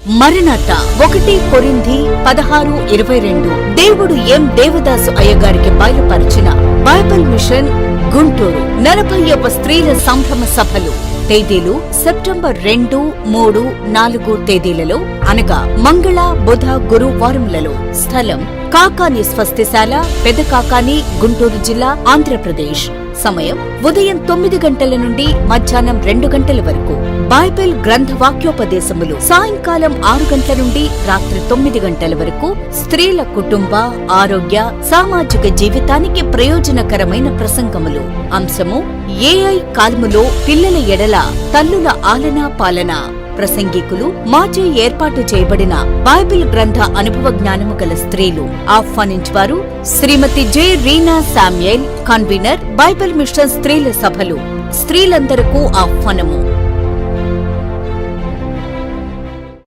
మరణాత 1 కొరింథీ 16:22 దేవుడు ఎం దేవదాసు అయ్యగారికి బయలుపరిచిన బైబిల్ మిషన్ గుంటూరు 40వ స్త్రీల సంభ్రమ సభలు. తేదీలు సెప్టెంబర్ 2, 3, 4 తేదీలలో అనగా మంగళ, బుధ, గురువారములలో. స్థలం కాకాని స్వస్తిశాల, పెద్ద కాకాని, గుంటూరు జిల్లా, ఆంధ్రప్రదేశ్. సమయం ఉదయం 9 గంటల నుండి మధ్యాహ్నం 2 గంటల వరకు. బైబిల్ గ్రంథ వాక్యోపదేశములు సాయంకాలం 6 గంటల నుండి రాత్రి 9 గంటల వరకు. స్త్రీల కుటుంబ, ఆరోగ్య, సామాజిక జీవితానికి ప్రయోజనకరమైన ప్రసంగములు. అంశము ఏఐ కాలములో పిల్లల ఎడల తల్లుల ఆలనా పాలన. ప్రసంగికులు మాచే ఏర్పాటు చేయబడిన బైబిల్ గ్రంథ అనుభవ జ్ఞానము గల స్త్రీలు. ఆహ్వానించువారు శ్రీమతి J Reena Samuel, convener, Bible mission స్త్రీల సభలు. స్త్రీలందరకు ఆహ్వానము.